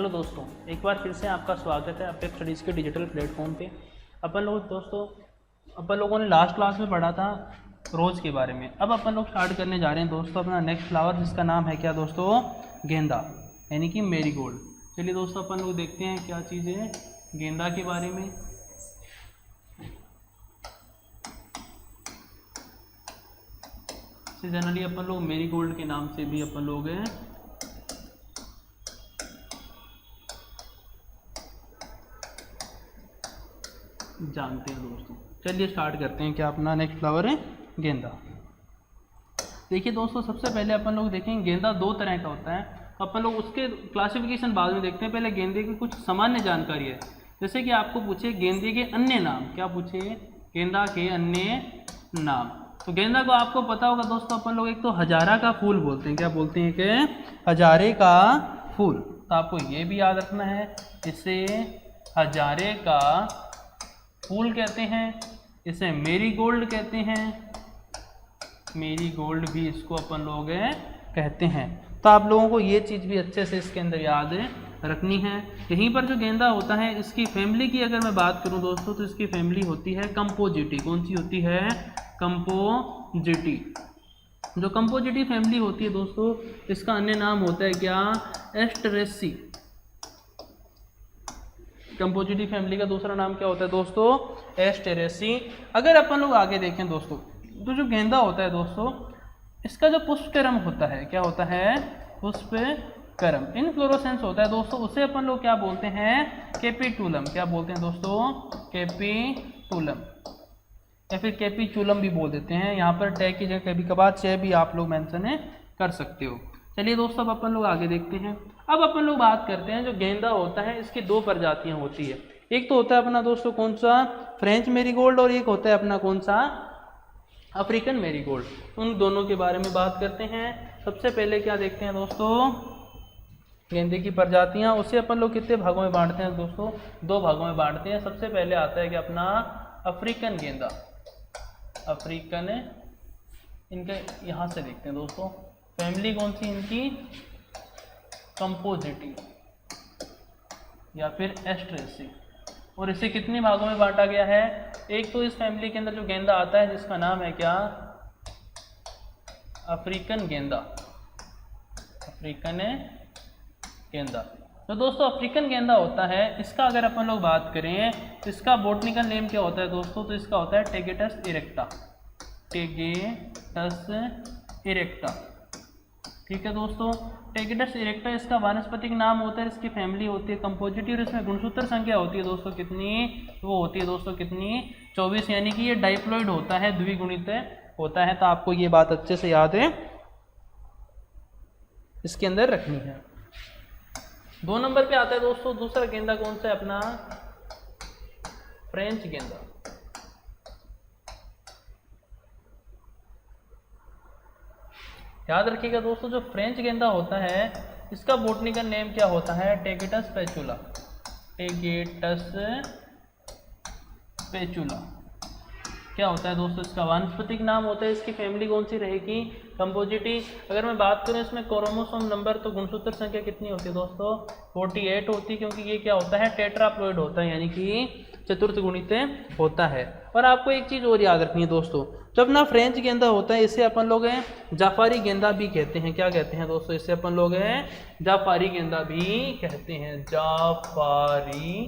Hello दोस्तों, एक बार फिर से आपका स्वागत है अपेक्स स्टडीज़ के डिजिटल प्लेटफॉर्म पे। अपन लोगों ने लास्ट क्लास में पढ़ा था रोज़ के बारे में। अब अपन लोग स्टार्ट करने जा रहे हैं दोस्तों अपना नेक्स्ट फ्लावर, जिसका नाम है क्या दोस्तों? गेंदा, यानी कि मेरीगोल्ड। चलिए दोस्तों अपन लोग देखते हैं क्या चीज़ है गेंदा के बारे में। जनरली अपन लोग मेरीगोल्ड के नाम से भी अपन लोग जानते हैं दोस्तों। चलिए स्टार्ट करते हैं। क्या अपना नेक्स्ट फ्लावर है गेंदा। देखिए दोस्तों, सबसे पहले अपन लोग देखेंगे गेंदा दो तरह का होता है। अपन लोग उसके क्लासिफिकेशन बाद में देखते हैं। पहले गेंदे की कुछ सामान्य जानकारी है। जैसे कि आपको पूछे गेंदे के अन्य नाम, क्या पूछे? गेंदा के अन्य नाम। तो गेंदा को आपको पता होगा दोस्तों, अपन लोग एक तो हजारा का फूल बोलते हैं। क्या बोलते हैं? कि हजारे का फूल। तो आपको ये भी याद रखना है, इसे हजारे का फूल कहते हैं, इसे मेरीगोल्ड कहते हैं। मेरीगोल्ड भी इसको अपन लोग कहते हैं। तो आप लोगों को ये चीज़ भी अच्छे से इसके अंदर याद रखनी है। यहीं पर जो गेंदा होता है, इसकी फैमिली की अगर मैं बात करूं दोस्तों, तो इसकी फैमिली होती है कंपोजिटी। कौन सी होती है? कंपोजिटी। जो कंपोजिटी फैमिली होती है दोस्तों, इसका अन्य नाम होता है क्या? एस्टेरेसी। कंपोजिटी फैमिली का दूसरा नाम क्या होता है दोस्तों? एस्टेरेसी। अगर अपन लोग आगे देखें दोस्तों, तो जो गेंदा होता है दोस्तों, इसका जो पुष्पक्रम होता है, क्या होता है? पुष्पक्रम, इनफ्लोरोसेंस होता है दोस्तों। उसे अपन लोग क्या बोलते हैं? कैपिटुलम। क्या बोलते हैं दोस्तों? कैपिटुलम, या फिर कैपिचुलम भी बोल देते हैं। यहाँ पर टे की जगह कभी कभार चे भी आप लोग मेंशन कर सकते हो। चलिए दोस्तों, अब अपन लोग आगे देखते हैं। अब अपन लोग बात करते हैं, जो गेंदा होता है इसकी दो प्रजातियां होती है। एक तो होता है अपना दोस्तों कौन सा? फ्रेंच मेरीगोल्ड, और एक होता है अपना कौन सा? African marigold. उन दोनों के बारे में बात करते हैं। सबसे पहले क्या देखते हैं दोस्तों? गेंदे की प्रजातियां। उसे अपन लोग कितने भागों में बांटते हैं दोस्तों? दो भागों में बांटते हैं। सबसे पहले आता है कि अपना अफ्रीकन गेंदा। अफ्रीकन, इनके यहाँ से देखते हैं दोस्तों, फैमिली कौन सी इनकी? कंपोजिटी या फिर एस्ट्रेसी। और इसे कितने भागों में बांटा गया है? एक तो इस फैमिली के अंदर जो गेंदा आता है, जिसका नाम है क्या? अफ्रीकन गेंदा। अफ्रीकन गेंदा। तो दोस्तों अफ्रीकन गेंदा होता है, इसका अगर अपन लोग बात करें तो इसका बॉटनिकल नेम क्या होता है दोस्तों? तो इसका होता है टेगेटस इरेक्टा। टेगेटस इरेक्टा, ठीक है दोस्तों। टेगेटस इरेक्टा इसका वानस्पतिक नाम होता है। इसकी फैमिली होती है कंपोजिटी, और इसमें गुणसूत्र संख्या होती है दोस्तों कितनी? वो होती है दोस्तों कितनी? 24, यानी कि ये डाइप्लॉइड होता है, द्विगुणित होता है। तो आपको ये बात अच्छे से याद है, इसके अंदर रखनी है। 2 नंबर पे आता है दोस्तों दूसरा गेंदा, कौन सा है? अपना फ्रेंच गेंदा। याद रखिएगा दोस्तों, जो फ्रेंच गेंदा होता है, इसका बॉटनिकल नेम क्या होता है? टेगेटस पेचुला। टेगेटस पेचुला क्या होता है दोस्तों? इसका वानस्पतिक नाम होता है। इसकी फैमिली कौन सी रहेगी? कंपोजिटी। अगर मैं बात करूं इसमें क्रोमोसोम नंबर, तो गुणसूत्र संख्या कितनी होती है दोस्तों? 48 होती है, क्योंकि ये क्या होता है? टेट्राप्लॉइड होता है, यानी कि चतुर्थ गुणित होता है। और आपको एक चीज़ और याद रखनी है दोस्तों, जब ना फ्रेंच गेंदा होता है, इसे अपन लोग जाफारी गेंदा भी कहते हैं। क्या कहते हैं दोस्तों? इसे अपन लोग जाफारी गेंदा भी कहते हैं। जाफारी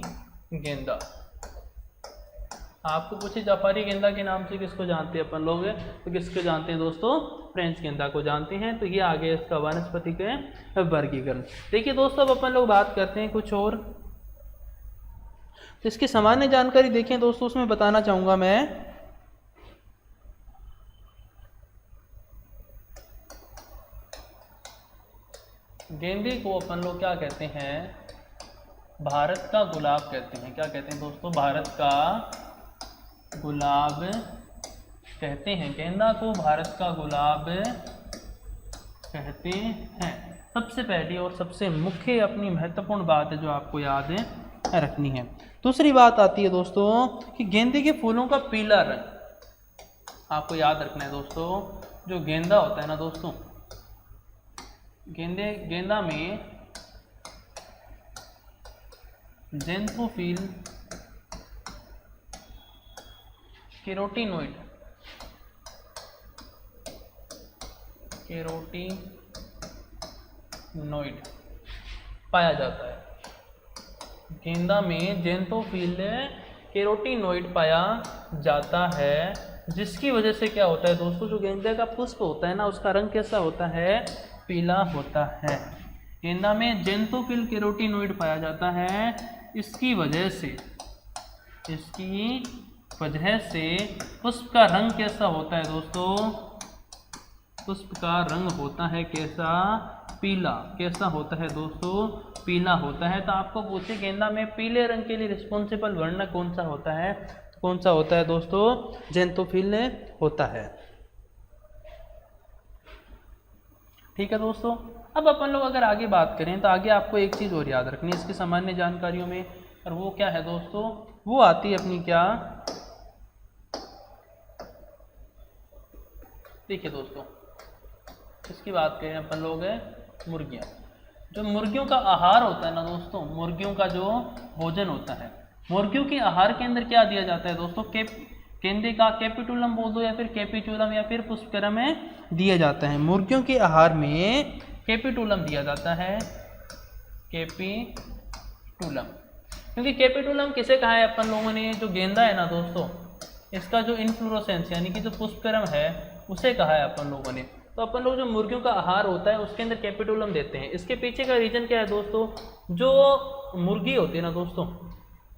गेंदा। आपको पूछे जाफारी गेंदा के नाम से किसको जानते हैं अपन लोग? तो किसको जानते हैं दोस्तों? फ्रेंच गेंदा को जानते हैं। तो ये आगे इसका वानस्पतिक वर्गीकरण। देखिए दोस्तों, अब अपन लोग बात करते हैं कुछ और। तो इसकी सामान्य जानकारी देखें दोस्तों, उसमें बताना चाहूंगा मैं, गेंदे को अपन लोग क्या कहते हैं? भारत का गुलाब कहते हैं। क्या कहते हैं दोस्तों? भारत का गुलाब कहते हैं। गेंदा को भारत का गुलाब कहते हैं। सबसे पहली और सबसे मुख्य अपनी महत्वपूर्ण बात है जो आपको याद रखनी है। दूसरी बात आती है दोस्तों कि गेंदे के फूलों का पीला रंग आपको याद रखना है दोस्तों। जो गेंदा होता है ना दोस्तों, गेंदा में ज़ैंथोफिल कैरोटीनोइड पाया जाता है। गेंदा में ज़ैंथोफिल कैरोटीनोइड पाया जाता है, जिसकी वजह से क्या होता है दोस्तों, जो गेंदे का पुष्प होता है ना, उसका रंग कैसा होता है, पीला होता है। गेंदा में ज़ैंथोफिल कैरोटीनोइड पाया जाता है, इसकी वजह से पुष्प का रंग कैसा होता है दोस्तों, पुष्प का रंग होता है कैसा, पीला। कैसा होता है दोस्तों, पीला होता है। तो आपको पूछे गेंदा में पीले रंग के लिए रिस्पॉन्सिबल वर्ण कौन सा होता है, कौन सा होता है दोस्तों, ज़ैंथोफिल होता है। ठीक है दोस्तों, अब अपन लोग अगर आगे बात करें तो आगे आपको एक चीज़ और याद रखनी है इसकी सामान्य जानकारियों में, और वो क्या है दोस्तों, वो आती है अपनी क्या, देखिए दोस्तों, इसकी बात करें अपन लोग मुर्गियाँ। जो मुर्गियों का आहार होता है ना दोस्तों, मुर्गियों का जो भोजन होता है, मुर्गियों के आहार के अंदर क्या दिया जाता है दोस्तों, गेंदे का कैपिटुलम बोल दो या फिर कैपिचुलम या फिर पुष्पक्रम में दिया जाता है। मुर्गियों के आहार में कैपिटुलम दिया जाता है, कैपिटुलम। क्योंकि कैपिटुलम किसे कहा है अपन लोगों ने, जो गेंदा है ना दोस्तों, इसका जो इन्फ्लोरेसेंस यानी कि जो पुष्पक्रम है उसे कहा है अपन लोगों ने। तो अपन लोग जो मुर्गियों का आहार होता है उसके अंदर कैपिटुलम देते हैं। इसके पीछे का रीजन क्या है दोस्तों, जो मुर्गी होती है ना दोस्तों,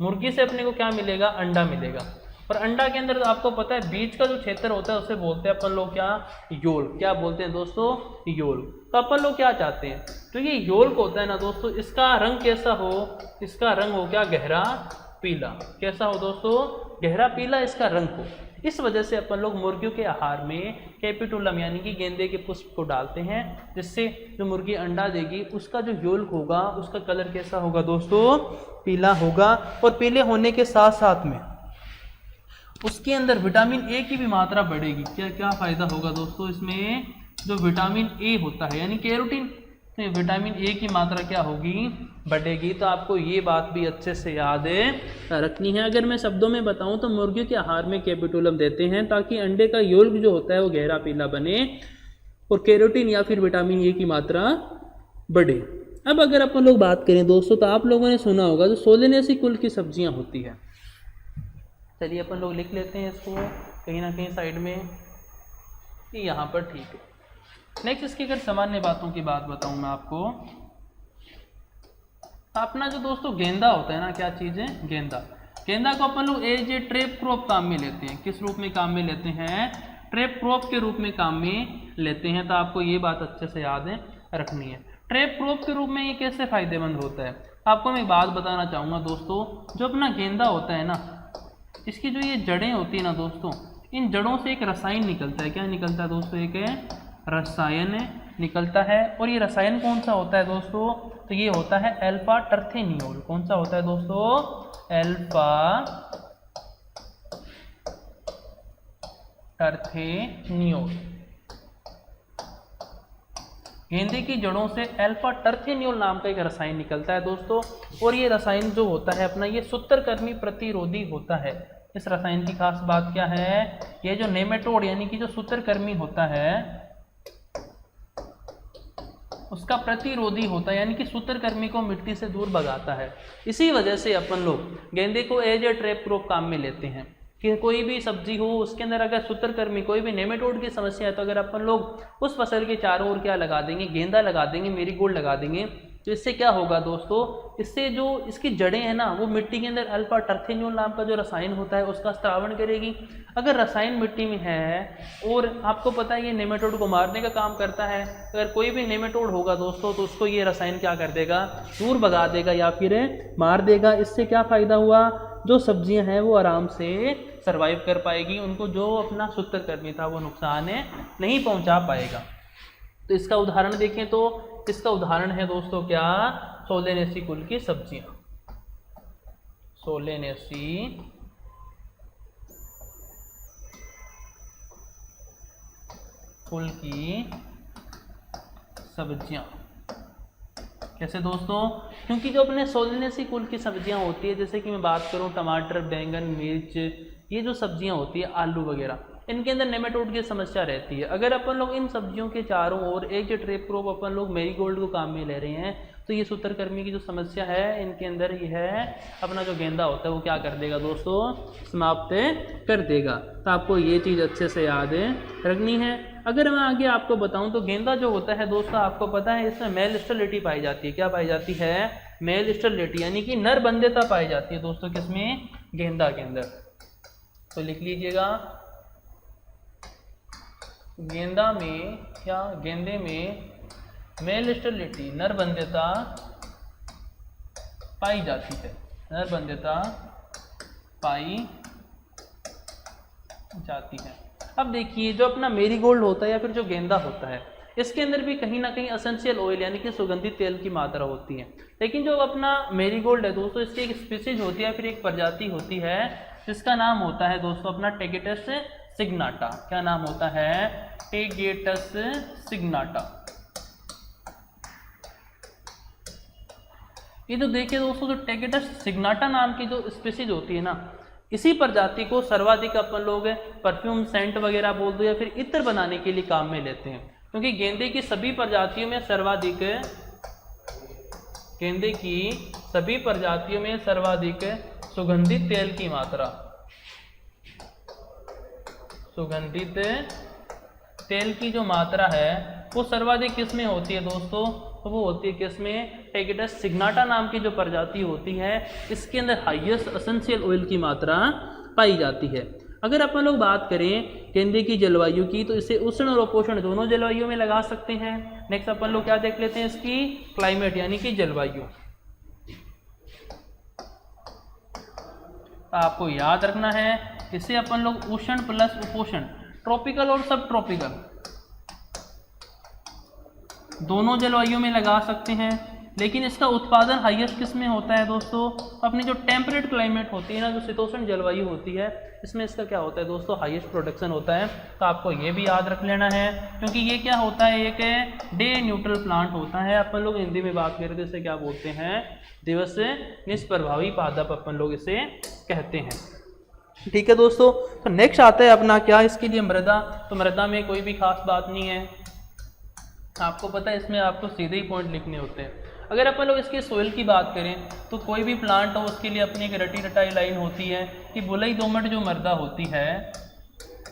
मुर्गी से अपने को क्या मिलेगा, अंडा मिलेगा। और अंडा के अंदर तो आपको पता है बीच का जो क्षेत्र होता है उसे बोलते हैं अपन लोग क्या, योल। क्या बोलते हैं दोस्तों, योल। तो अपन लोग क्या चाहते हैं, तो ये योल्क होता है ना दोस्तों, इसका रंग कैसा हो, इसका रंग हो क्या, गहरा पीला। कैसा हो दोस्तों, गहरा पीला इसका रंग हो। इस वजह से अपन लोग मुर्गियों के आहार में कैपिटुलम यानी कि गेंदे के पुष्प को डालते हैं, जिससे जो मुर्गी अंडा देगी उसका जो योल्क होगा उसका कलर कैसा होगा दोस्तों, पीला होगा। और पीले होने के साथ साथ में उसके अंदर विटामिन ए की भी मात्रा बढ़ेगी। क्या क्या फायदा होगा दोस्तों, इसमें जो विटामिन ए होता है यानी कैरोटीन, विटामिन ए की मात्रा क्या होगी, बढ़ेगी। तो आपको ये बात भी अच्छे से याद रखनी है। अगर मैं शब्दों में बताऊं तो मुर्गियों के आहार में कैपिटुलम देते हैं ताकि अंडे का योल्क जो होता है वो गहरा पीला बने और कैरोटीन या फिर विटामिन ए की मात्रा बढ़े। अब अगर अपन लोग बात करें दोस्तों, तो आप लोगों ने सुना होगा जो सोलेनेसी कुल की सब्जियां होती है। चलिए अपन लोग लिख लेते हैं इसको कहीं ना कहीं साइड में, यहाँ पर, ठीक है। नेक्स्ट इसकी अगर सामान्य बातों की बात बताऊं मैं आपको, अपना जो दोस्तों गेंदा होता है ना, क्या चीज़ है, गेंदा। गेंदा को अपन लोग एज ए ट्रैप क्रॉप काम में लेते हैं। किस रूप में काम में लेते हैं, ट्रैप क्रॉप के रूप में काम में लेते हैं। तो आपको ये बात अच्छे से याद रखनी है। ट्रैप क्रॉप के रूप में ये कैसे फायदेमंद होता है, आपको मैं एक बात बताना चाहूँगा दोस्तों। जो अपना गेंदा होता है ना, इसकी जो ये जड़ें होती है ना दोस्तों, इन जड़ों से एक रसायन निकलता है। क्या निकलता है दोस्तों, एक रसायन निकलता है। और ये रसायन कौन सा होता है दोस्तों, तो ये होता है अल्फा टर्थेनियोल। कौन सा होता है दोस्तों, अल्फा टर्थेनियोल। गेंदे की जड़ों से अल्फा टर्थेनियोल नाम का एक रसायन निकलता है दोस्तों। और ये रसायन जो होता है अपना, ये सूत्रकृमि प्रतिरोधी होता है। इस रसायन की खास बात क्या है, ये जो नेमेटोड यानी कि जो सूत्रकृमि होता है उसका प्रतिरोधी होता है, यानी कि सूत्रकृमि को मिट्टी से दूर भगाता है। इसी वजह से अपन लोग गेंदे को एज ए ट्रैप क्रॉप काम में लेते हैं कि कोई भी सब्जी हो उसके अंदर अगर सूत्रकृमि, कोई भी नेमेटोड की समस्या है, तो अगर अपन लोग उस फसल के चारों ओर क्या लगा देंगे, गेंदा लगा देंगे, मेरीगोल्ड लगा देंगे, तो इससे क्या होगा दोस्तों, इससे जो इसकी जड़ें हैं ना, वो मिट्टी के अंदर अल्फा टर्थेनियोल नाम का जो रसायन होता है उसका स्त्रावण करेगी। अगर रसायन मिट्टी में है और आपको पता है ये नेमेटोड को मारने का काम करता है, अगर कोई भी नेमेटोड होगा दोस्तों तो उसको ये रसायन क्या कर देगा, दूर भगा देगा या फिर मार देगा। इससे क्या फ़ायदा हुआ, जो सब्जियां हैं वो आराम से सर्वाइव कर पाएगी, उनको जो अपना सूत्रकृमि था वो नुकसान नहीं पहुंचा पाएगा। तो इसका उदाहरण देखें तो इसका उदाहरण है दोस्तों क्या, सोलेनेसी कुल की सब्जियां। सोलेनेसी कुल की सब्जियां। कैसे दोस्तों? क्योंकि जो अपने सोलेनेसी कुल की सब्जियां होती है, जैसे कि मैं बात करूं टमाटर, बैंगन, मिर्च, ये जो सब्जियां होती है, आलू वगैरह, इनके अंदर नेमेटोड की समस्या रहती है। अगर अपन लोग इन सब्जियों के चारों ओर एक जो ट्रैप क्रॉप अपन लोग मैरीगोल्ड को काम में ले रहे हैं, तो ये सूत्रकृमि की जो समस्या है इनके अंदर ये है, अपना जो गेंदा होता है वो क्या कर देगा दोस्तों? समाप्त कर देगा। तो आपको ये चीज़ अच्छे से याद रखनी है। अगर मैं आगे आपको बताऊं तो गेंदा जो होता है दोस्तों, आपको पता है इसमें मेल स्टेरिलिटी पाई जाती है। क्या पाई जाती है? मेल स्टेरिलिटी, यानी कि नर बंध्यता पाई जाती है दोस्तों, किसमें? गेंदा के अंदर। तो लिख लीजिएगा, गेंदा में क्या, गेंदे में मेल स्टेरिलिटी, नर बंध्यता पाई जाती है, नर बंध्यता पाई जाती है। अब देखिए, जो अपना मेरीगोल्ड होता है या फिर जो गेंदा होता है, इसके अंदर भी कहीं ना कहीं एसेंशियल ऑयल यानी कि सुगंधित तेल की मात्रा होती है। लेकिन जो अपना मेरीगोल्ड है दोस्तों, इसकी एक स्पीसीज होती है, फिर एक प्रजाति होती है, जिसका नाम होता है दोस्तों अपना टेगेटस सिग्नाटा। क्या नाम होता है? टेगेटस सिग्नाटा। ये जो देखिए दोस्तों, जो टेगेटस सिग्नाटा नाम की जो स्पीसीज होती है ना, इसी प्रजाति को सर्वाधिक अपन लोग परफ्यूम, सेंट वगैरह बोल दो या फिर इत्र बनाने के लिए काम में लेते हैं। क्योंकि गेंदे की सभी प्रजातियों में सर्वाधिक, गेंदे की सभी प्रजातियों में सर्वाधिक सुगंधित तेल की मात्रा, सुगंधित तेल की जो मात्रा है वो सर्वाधिक किस में होती है दोस्तों? तो वो होती है किसमें? टेगेटस सिग्नाटा नाम की जो प्रजाति होती है, इसके अंदर हाईएस्ट एसेंशियल ऑयल की मात्रा पाई जाती है। अगर अपन लोग बात करें गेंदे की जलवायु की, तो इसे उष्ण और उपोष्ण दोनों जलवायु में लगा सकते हैं। नेक्स्ट अपन लोग क्या देख लेते हैं? इसकी क्लाइमेट यानी कि जलवायु। आपको याद रखना है, इसे अपन लोग उष्ण प्लस उपोष्ण, ट्रॉपिकल और सब ट्रॉपिकल दोनों जलवायु में लगा सकते हैं। लेकिन इसका उत्पादन हाईएस्ट किस में होता है दोस्तों? अपनी जो टेम्परेट क्लाइमेट होती है ना, जो शीतोष्ण जलवायु होती है, इसमें इसका क्या होता है दोस्तों? हाईएस्ट प्रोडक्शन होता है। तो आपको ये भी याद रख लेना है, क्योंकि ये क्या होता है? एक डे न्यूट्रल प्लांट होता है। अपन लोग हिंदी में बात करें तो इसे क्या बोलते हैं? दिवस निष्प्रभावी पादप अपन लोग इसे कहते हैं। ठीक है दोस्तों। तो नेक्स्ट आता है अपना क्या, इसके लिए मृदा। तो मृदा में कोई भी खास बात नहीं है, आपको पता है इसमें आपको सीधे ही पॉइंट लिखने होते हैं। अगर अपन लोग इसके सोइल की बात करें तो कोई भी प्लांट हो उसके लिए अपनी एक रटी रटाई लाइन होती है कि बलुई दोमट जो मृदा होती है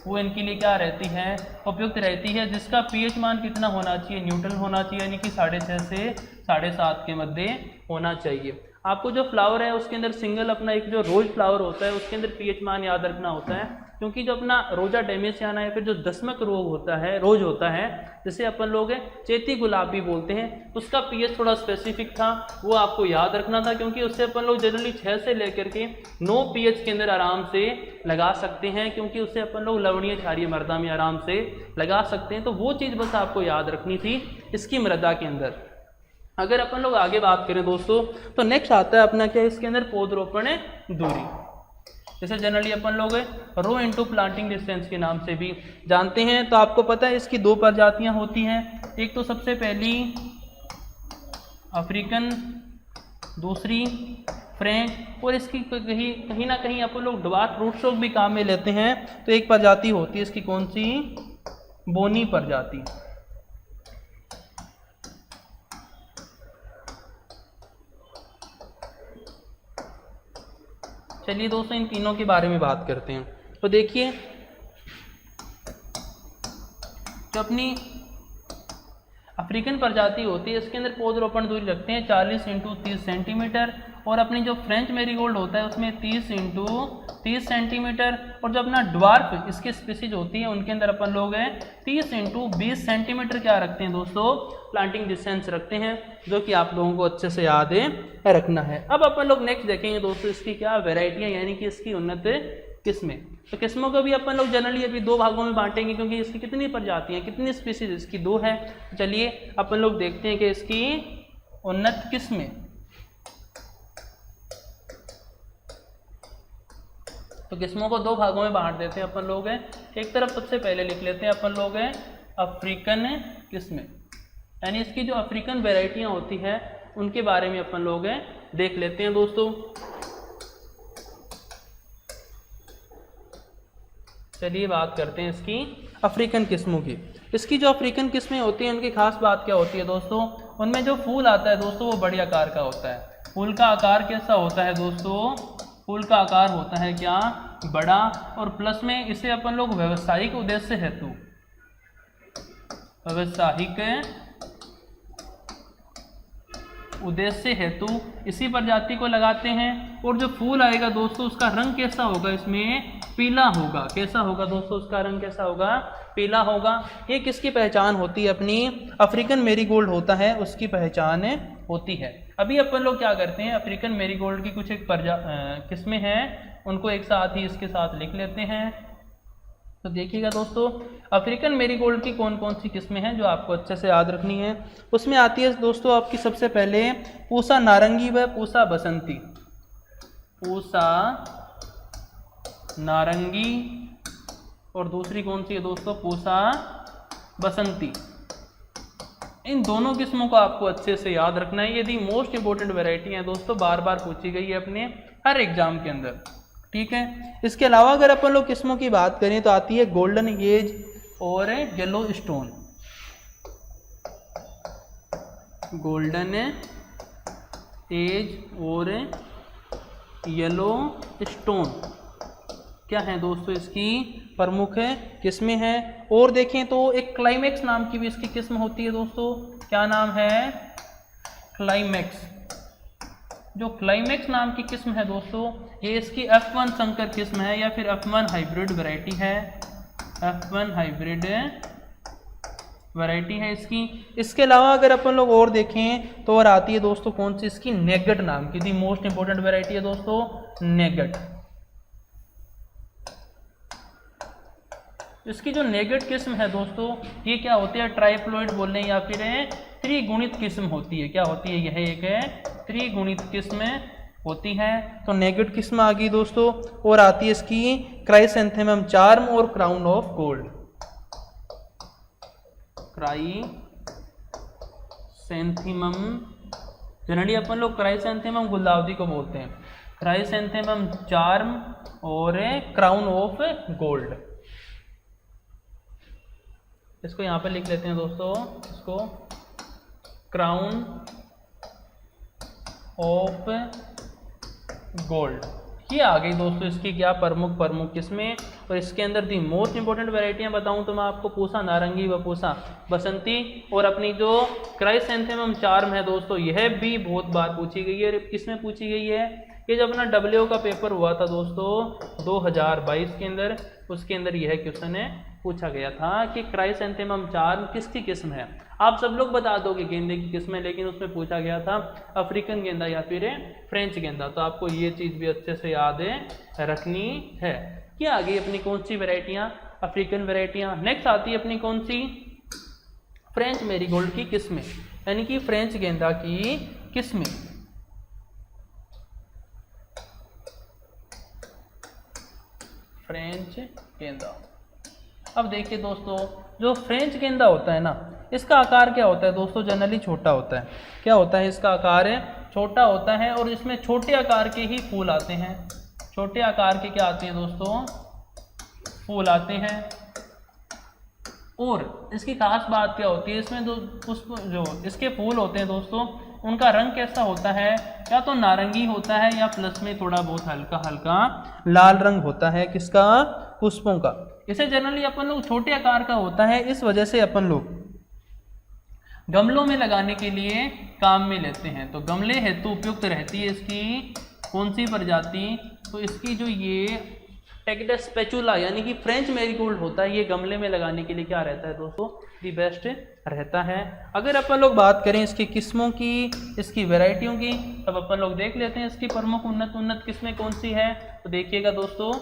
वो इनके लिए क्या रहती है? उपयुक्त रहती है, जिसका पीएच मान कितना होना चाहिए? न्यूट्रल होना चाहिए, यानी कि 6.5 से 7.5 के मध्य होना चाहिए। आपको जो फ्लावर है उसके अंदर सिंगल अपना एक जो रोज फ्लावर होता है उसके अंदर पीएच मान याद रखना होता है, क्योंकि जो अपना रोजा डेमेसियाना या फिर जो दशमक रोग होता है, रोज होता है, जिसे अपन लोग चेती गुलाब भी बोलते हैं, उसका पीएच थोड़ा स्पेसिफिक था, वो आपको याद रखना था, क्योंकि उससे अपन लोग जनरली 6 से लेकर के 9 पीएच के अंदर आराम से लगा सकते हैं, क्योंकि उससे अपन लोग लवणीय क्षारीय मृदा में आराम से लगा सकते हैं। तो वो चीज़ बस आपको याद रखनी थी इसकी मृदा के अंदर। अगर अपन लोग आगे बात करें दोस्तों तो नेक्स्ट आता है अपना क्या, इसके अंदर पौधरोपण दूरी, जैसे जनरली अपन लोग रो इनटू प्लांटिंग डिस्टेंस के नाम से भी जानते हैं। तो आपको पता है इसकी 2 प्रजातियां होती हैं, एक तो सबसे पहली अफ्रीकन, दूसरी फ्रेंच, और इसकी कहीं ना कहीं अपन लोग ड्वार्फ रूट स्टॉक भी काम में लेते हैं। तो एक प्रजाति होती है इसकी, कौन सी? बोनी प्रजाति। चलिए दोस्तों इन तीनों के बारे में बात करते हैं। तो देखिए जो अपनी अफ्रीकन प्रजाति होती है इसके अंदर पौधरोपण दूरी रखते हैं 40 × 30 सेंटीमीटर, और अपनी जो फ्रेंच मैरीगोल्ड होता है उसमें 30 × 30 सेंटीमीटर, और जो अपना ड्वार्फ इसकी स्पीसीज होती है उनके अंदर अपन लोग 30 × 20 सेंटीमीटर क्या रखते हैं दोस्तों? प्लांटिंग डिस्टेंस रखते हैं, जो कि आप लोगों को अच्छे से याद रखना है। अब अपन लोग नेक्स्ट देखेंगे दोस्तों इसकी क्या वेराइटियां, यानी कि इसकी उन्नत किस्में। तो किस्मों को भी अपन लोग जनरली अभी 2 भागों में बांटेंगे, क्योंकि इसकी कितनी प्रजातियां, कितनी स्पीसीज? इसकी 2 है। चलिए अपन लोग देखते हैं कि इसकी उन्नत किस्में। तो किस्मों को 2 भागों में बांट देते हैं अपन लोग। एक तरफ सबसे पहले लिख लेते हैं अपन लोग अफ्रीकन किस्में, यानी इसकी जो अफ्रीकन वेराइटियां होती है उनके बारे में अपन लोग देख लेते हैं दोस्तों। चलिए बात करते हैं इसकी अफ्रीकन किस्मों की। इसकी जो अफ्रीकन किस्में होती हैं उनकी खास बात क्या होती है दोस्तों, उनमें जो फूल आता है दोस्तों वो बड़े आकार का होता है। फूल का आकार कैसा होता है दोस्तों, फूल का आकार होता है क्या, बड़ा, और प्लस में इसे अपन लोग व्यावसायिक उद्देश्य हेतु, व्यावसायिक उद्देश्य हेतु इसी प्रजाति को लगाते हैं। और जो फूल आएगा दोस्तों उसका रंग कैसा होगा, इसमें पीला होगा। कैसा होगा दोस्तों, उसका रंग कैसा होगा, पीला होगा। ये किसकी पहचान होती है, अपनी अफ्रीकन मैरीगोल्ड होता है उसकी पहचान होती है। अभी अपन लोग क्या करते हैं, अफ्रीकन मैरीगोल्ड की कुछ एक किस्में हैं उनको एक साथ ही इसके साथ लिख लेते हैं। तो देखिएगा दोस्तों, अफ्रीकन मैरीगोल्ड की कौन कौन सी किस्में हैं जो आपको अच्छे से याद रखनी है। उसमें आती है दोस्तों आपकी सबसे पहले पूसा नारंगी व पूसा बसंती। पूसा नारंगी और दूसरी कौन सी है दोस्तों, पूसा बसंती। इन दोनों किस्मों को आपको अच्छे से याद रखना है। यदि मोस्ट इंपॉर्टेंट वैरायटी है दोस्तों, बार बार पूछी गई है अपने हर एग्जाम के अंदर, ठीक है। इसके अलावा अगर अपन लोग किस्मों की बात करें तो आती है गोल्डन एज और येलो स्टोन। गोल्डन एज और येलो स्टोन क्या है दोस्तों, इसकी प्रमुख किस्में हैं। और देखें तो एक क्लाइमेक्स नाम की भी इसकी किस्म होती है दोस्तों। क्या नाम है, क्लाइमेक्स। जो क्लाइमेक्स नाम की किस्म है दोस्तों, ये इसकी F1 संकर किस्म है या फिर F1 हाइब्रिड वैरायटी है। F1 हाइब्रिड वैरायटी है इसकी। इसके अलावा अगर अपन लोग और देखें तो और आती है दोस्तों कौन सी, इसकी नेगट नाम की। दी मोस्ट इंपॉर्टेंट वैरायटी है दोस्तों नेगट। इसकी जो नेगट किस्म है दोस्तों, ये क्या होती है, ट्राइप्लॉइड बोल रहे हैं या फिर त्रिगुणित किस्म होती है। क्या होती है, यह एक त्रिगुणित किस्म होती है। तो नेगट किस्म आ गई दोस्तों। और आती है इसकी क्राइसेंथेमम चार्म और crown of gold. Chrysanthemum generally अपन लोग क्राइसेंथेमम गुलदाउदी को बोलते हैं। क्राइसेंथेमम चार्म और क्राउन ऑफ गोल्ड, इसको यहाँ पर लिख लेते हैं दोस्तों, इसको क्राउन ऑफ गोल्ड। ये आ गई दोस्तों इसकी क्या प्रमुख किस्में। और इसके अंदर दी मोस्ट इंपॉर्टेंट वैरायटियाँ बताऊँ तो मैं आपको पूसा नारंगी व पूसा बसंती और अपनी जो क्राइसेंथेमम चार्म है दोस्तों, यह भी बहुत बार पूछी गई है। किसमें पूछी गई है, ये जब अपना WO का पेपर हुआ था दोस्तों 2022 के अंदर, उसके अंदर यह क्वेश्चन पूछा गया था कि क्राइसेंथेमम चार्म किसकी किस्म है। आप सब लोग बता दोगे गेंदे की किस्म है, लेकिन उसमें पूछा गया था अफ्रीकन गेंदा या फिर फ्रेंच गेंदा। तो आपको ये चीज़ भी अच्छे से याद रखनी है। ये आ गई अपनी कौन सी वैरायटियाँ, अफ्रीकन वैरायटियाँ। नेक्स्ट आती है अपनी कौन सी, फ्रेंच मैरीगोल्ड की किस्में, यानी कि फ्रेंच गेंदा की किस्में। फ्रेंच गेंदा। अब देखिए दोस्तों, जो फ्रेंच गेंदा होता है ना, इसका आकार क्या होता है दोस्तों, जनरली छोटा होता है। क्या होता है, इसका आकार छोटा होता है और इसमें छोटे आकार के ही फूल आते हैं। छोटे आकार के क्या आते हैं दोस्तों, फूल आते हैं। और इसकी खास बात क्या होती है, इसमें जो इसके फूल होते हैं दोस्तों, उनका रंग कैसा होता है, या तो नारंगी होता है या प्लस में थोड़ा बहुत हल्का हल्का लाल रंग होता है। किसका, पुष्पों का। इसे जनरली अपन लोग छोटे आकार का होता है, इस वजह से अपन लोग गमलों में लगाने के लिए काम में लेते हैं। तो गमले हेतु उपयुक्त रहती है इसकी कौन सी प्रजाति, तो इसकी जो ये टेक्टस स्पेचुला यानी कि फ्रेंच मैरीगोल्ड होता है, ये गमले में लगाने के लिए क्या रहता है दोस्तों, दी बेस्ट रहता है। अगर अपन लोग बात करें इसकी किस्मों की, इसकी वैरायटियों की, तब अपन लोग देख लेते हैं इसकी प्रमुख उन्नत किस्में कौन सी है। तो देखिएगा दोस्तों,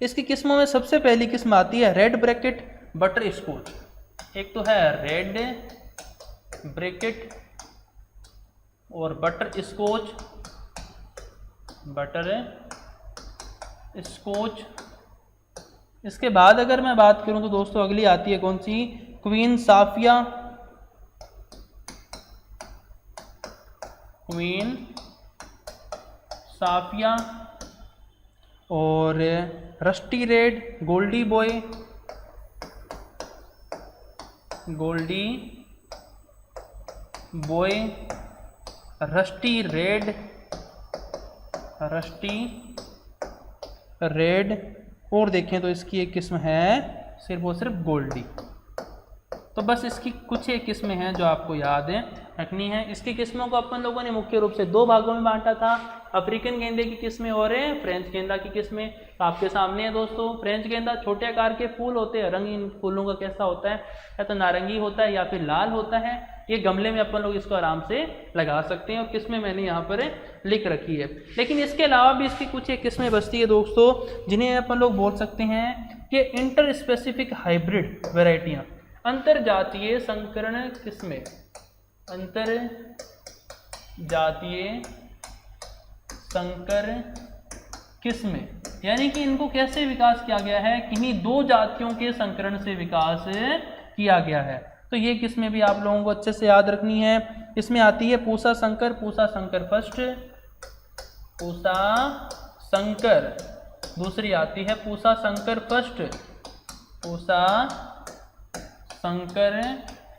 इसकी किस्मों में सबसे पहली किस्म आती है रेड ब्रैकेट बटर स्कॉच। एक तो है रेड ब्रैकेट और बटर स्कॉच, बटर स्कॉच। इसके बाद अगर मैं बात करूं तो दोस्तों अगली आती है कौन सी, क्वीन साफिया, क्वीन, साफिया, और rusty red, goldie boy, goldie boy, rusty red, rusty red, और देखें तो इसकी एक किस्म है सिर्फ और सिर्फ गोल्डी। तो बस इसकी कुछ एक किस्में हैं जो आपको याद है रखनी है। इसकी किस्मों को अपन लोगों ने मुख्य रूप से दो भागों में बांटा था, अफ्रीकन गेंदे की किस्में और फ्रेंच गेंदा की किस्में। तो आपके सामने है दोस्तों फ्रेंच गेंदा। छोटे आकार के फूल होते हैं, रंग इन फूलों का कैसा होता है, या तो नारंगी होता है या फिर लाल होता है। ये गमले में अपन लोग इसको आराम से लगा सकते हैं और किस्में मैंने यहाँ पर लिख रखी है। लेकिन इसके अलावा भी इसकी कुछ एक किस्में बचती है दोस्तों, जिन्हें अपन लोग बोल सकते हैं कि इंटर स्पेसिफिक हाइब्रिड वैरायटियाँ, अंतर जातीय संकरण किस्में, अंतर जातीय संकर किस्में। यानी कि इनको कैसे विकास किया गया है, किन्हीं दो जातियों के संकरण से विकास किया गया है। तो ये किस्में भी आप लोगों को अच्छे से याद रखनी है। इसमें आती है पूसा संकर, पूसा संकर फर्स्ट, पूसा संकर। दूसरी आती है पूसा संकर फर्स्ट, पूसा संकर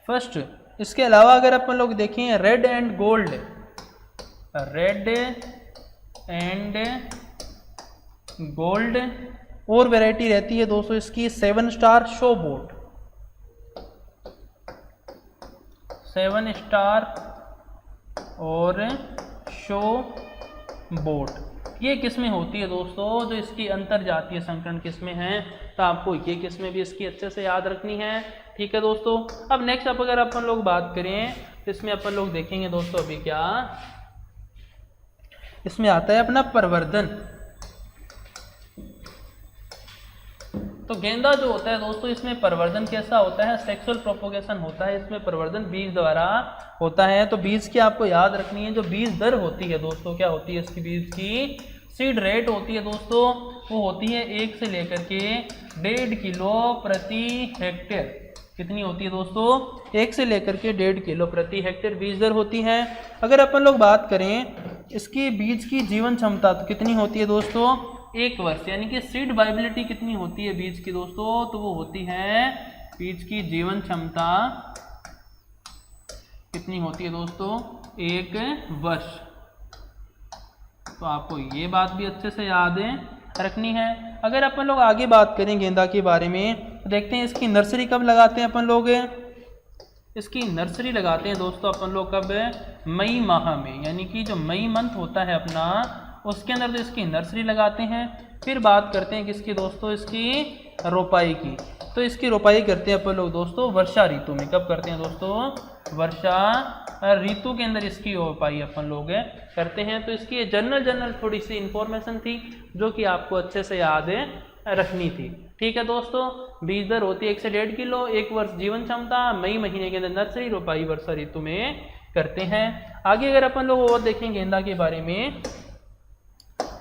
फर्स्ट। इसके अलावा अगर अपन लोग देखें red and gold, red and gold, और वैरायटी रहती है दोस्तों इसकी 7 स्टार शो बोट, 7 स्टार और शो बोट। ये किस्में होती है दोस्तों जो इसकी अंतर जातीय संकरण किस्में हैं। तो आपको ये किस्में भी इसकी अच्छे से याद रखनी है। ठीक है दोस्तों। अब नेक्स्ट अब अगर अपन लोग बात करें तो इसमें अपन लोग देखेंगे दोस्तों अभी क्या इसमें आता है अपना प्रवर्धन। तो गेंदा जो होता है दोस्तों इसमें प्रवर्धन कैसा होता है, सेक्सुअल प्रोपोगेशन होता है। इसमें प्रवर्धन बीज द्वारा होता है। तो बीज की आपको याद रखनी है, जो बीज दर होती है दोस्तों, क्या होती है इसकी बीज की सीड रेट होती है दोस्तों, वो होती है 1 से लेकर के 1.5 किलो प्रति हेक्टेयर। कितनी होती है दोस्तों, 1 से लेकर के 1.5 किलो प्रति हेक्टेयर बीज दर होती है। अगर अपन लोग बात करें इसकी बीज की जीवन क्षमता तो कितनी होती है दोस्तों, 1 वर्ष। यानी कि सीड वाइबिलिटी कितनी होती है बीज की दोस्तों, तो वो होती है बीज की जीवन क्षमता कितनी होती है दोस्तों, 1 वर्ष। तो आपको ये बात भी अच्छे से याद रखनी है। अगर अपन लोग आगे बात करें गेंदा के बारे में तो देखते हैं इसकी नर्सरी कब लगाते हैं अपन लोग। इसकी नर्सरी लगाते हैं दोस्तों अपन लोग कब, मई माह में। यानी कि जो मई मंथ होता है अपना उसके अंदर तो इसकी नर्सरी लगाते हैं। फिर बात करते हैं किसकी दोस्तों, इसकी रोपाई की। तो इसकी रोपाई करते हैं अपन लोग दोस्तों वर्षा ऋतु में। कब करते हैं दोस्तों, वर्षा ऋतु के अंदर इसकी रोपाई अपन लोग करते हैं। तो इसकी जनरल थोड़ी सी इंफॉर्मेशन थी जो कि आपको अच्छे से याद रखनी थी। ठीक है दोस्तों। बीज दर होती है 1 से 1.5 किलो, 1 वर्ष जीवन क्षमता, मई महीने के अंदर नर्सरी, रोपाई वर्षा ऋतु में करते हैं। आगे अगर अपन लोग और देखें गेंदा के बारे में,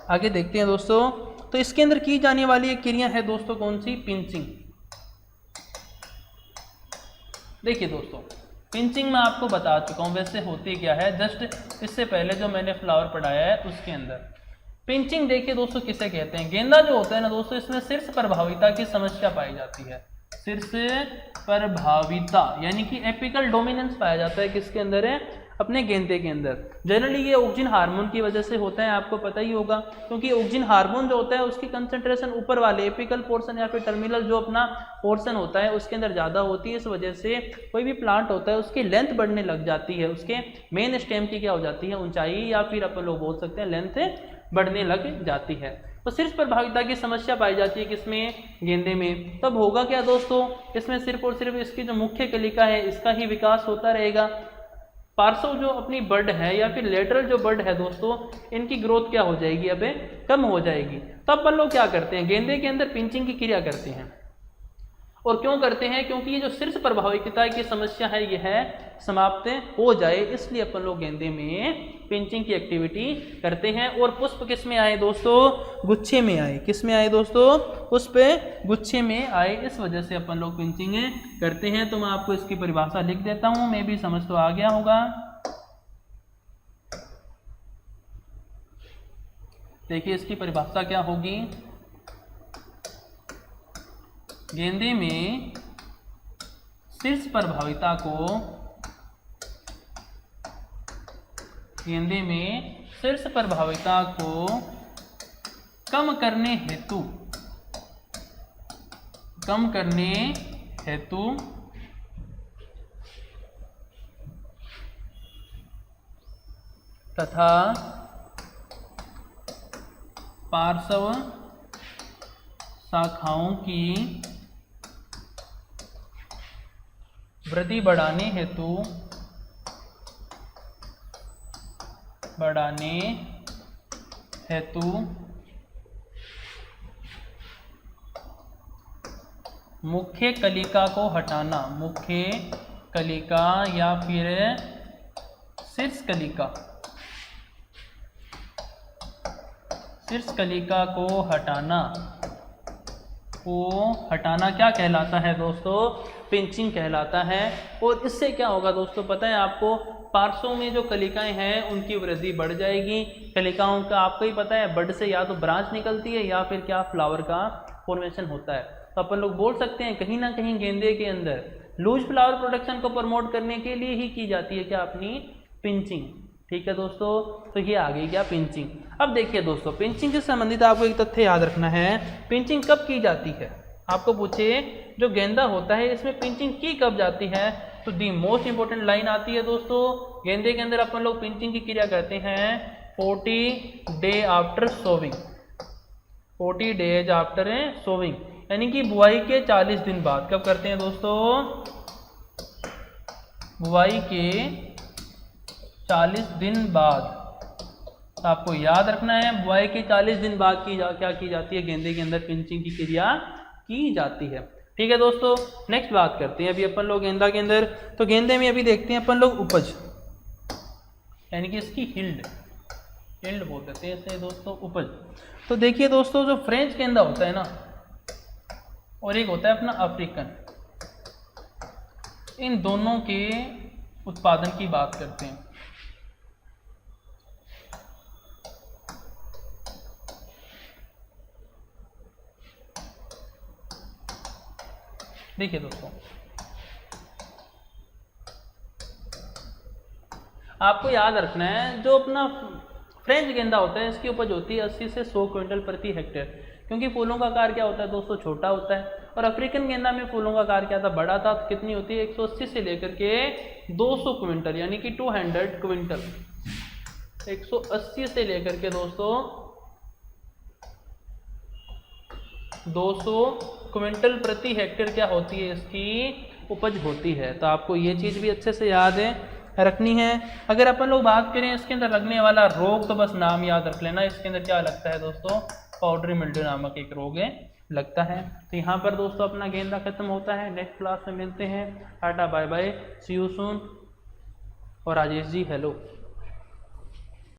आगे देखते हैं दोस्तों। तो इसके अंदर की जाने वाली एक क्रिया है दोस्तों कौन सी, पिंचिंग। देखिए दोस्तों पिंचिंग मैं आपको बता चुका हूँ वैसे होती क्या है, जस्ट इससे पहले जो मैंने फ्लावर पढ़ाया है उसके अंदर। पिंचिंग देखिए दोस्तों किसे कहते हैं। गेंदा जो होता है ना दोस्तों इसमें शीर्ष प्रभाविता की समस्या पाई जाती है। शीर्ष प्रभाविता यानी कि एपिकल डोमिनेंस पाया जाता है किसके अंदर है, अपने गेंदे के अंदर। जनरली ये ऑक्सिन हार्मोन की वजह से होता है, आपको पता ही होगा, क्योंकि ऑक्सिन हार्मोन जो होता है उसकी कंसंट्रेशन ऊपर वाले एपिकल पोर्शन या फिर टर्मिनल जो अपना पोर्शन होता है उसके अंदर ज़्यादा होती है। इस वजह से कोई भी प्लांट होता है उसकी लेंथ बढ़ने लग जाती है, उसके मेन स्टेम की क्या हो जाती है, ऊंचाई या फिर अपन लोग बोल सकते हैं लेंथ बढ़ने लग जाती है। तो शीर्ष प्रभाविता की समस्या पाई जाती है किसमें, गेंदे में। तब होगा क्या दोस्तों, इसमें सिर्फ और सिर्फ इसकी जो मुख्य कलिका है इसका ही विकास होता रहेगा। पार्श्व जो अपनी बर्ड है या फिर लेटरल जो बर्ड है दोस्तों इनकी ग्रोथ क्या हो जाएगी, अबे कम हो जाएगी। तब अपन लोग क्या करते हैं, गेंदे के अंदर पिंचिंग की क्रिया करते हैं। और क्यों करते हैं, क्योंकि ये जो शीर्ष प्रभाविता की समस्या है यह समाप्त हो जाए, इसलिए अपन लोग गेंदे में पिंचिंग की एक्टिविटी करते हैं। और पुष्प किस में आए दोस्तों, गुच्छे में आए। किस में आए दोस्तों, पुष्प गुच्छे में आए, इस वजह से अपन लोग पिंचिंग करते हैं। तो मैं आपको इसकी परिभाषा लिख देता हूं, मैं भी समझ तो आ गया होगा। देखिए इसकी परिभाषा क्या होगी। गेंदे में शीर्ष प्रभाविता को कम करने हेतु तथा पार्श्व शाखाओं की वृद्धि बढ़ाने हेतु मुख्य कलिका को हटाना, मुख्य कलिका या फिर शीर्ष कलिका को हटाना क्या कहलाता है दोस्तों? पिंचिंग कहलाता है। और इससे क्या होगा दोस्तों पता है आपको? पार्श्वों में जो कलिकाएं हैं उनकी वृद्धि बढ़ जाएगी। कलिकाओं का आपको ही पता है, बड से या तो ब्रांच निकलती है या फिर क्या फ्लावर का फॉर्मेशन होता है। तो अपन लोग बोल सकते हैं कहीं ना कहीं गेंदे के अंदर लूज फ्लावर प्रोडक्शन को प्रमोट करने के लिए ही की जाती है क्या? अपनी पिंचिंग। ठीक है दोस्तों, तो ये आ गई क्या? पिंचिंग। अब देखिए दोस्तों, पिंचिंग से संबंधित आपको एक तथ्य याद रखना है। पिंचिंग कब की जाती है? आपको पूछे जो गेंदा होता है इसमें पिंचिंग की कब जाती है? तो दी मोस्ट इंपॉर्टेंट लाइन आती है दोस्तों, गेंदे के अंदर अपन लोग पिंचिंग की क्रिया करते हैं 40 day after sowing, 40 days after sowing, यानी कि बुआई के 40 दिन बाद। कब करते हैं दोस्तों? बुआई के 40 दिन बाद। तो आपको याद रखना है बुआई के 40 दिन बाद क्या की जाती है? गेंदे के अंदर पिंचिंग की क्रिया की जाती है। ठीक है दोस्तों, नेक्स्ट बात करते हैं अभी अपन लोग गेंदा के अंदर। तो गेंदे में अभी देखते हैं अपन लोग उपज, यानी कि इसकी हिल्ड बोल देते हैं इसे दोस्तों, उपज। तो देखिए दोस्तों, जो फ्रेंच गेंदा होता है ना और एक होता है अपना अफ्रीकन, इन दोनों के उत्पादन की बात करते हैं। देखिए दोस्तों, आपको याद रखना है जो अपना फ्रेंच गेंदा होता है इसकी उपज होती है 80 से 100 क्विंटल प्रति हेक्टेयर, क्योंकि फूलों का आकार क्या होता है दोस्तों? छोटा होता है। और अफ्रीकन गेंदा में फूलों का आकार क्या था? बड़ा था। तो कितनी होती है? 180 से लेकर के 200 क्विंटल, यानी कि 200 क्विंटल, 180 से लेकर के दोस्तों 200 क्विंटल प्रति हेक्टेयर क्या होती है? इसकी उपज होती है। तो आपको ये चीज़ भी अच्छे से याद है रखनी है। अगर अपन लोग बात करें इसके अंदर लगने वाला रोग, तो बस नाम याद रख लेना, इसके अंदर क्या लगता है दोस्तों? पाउडरी मिल्ड्यू नामक एक रोग लगता है। तो यहाँ पर दोस्तों अपना गेंदा खत्म होता है। नेक्स्ट क्लास में मिलते हैं। Tata bye bye, see you soon. और राजेश जी हेलो।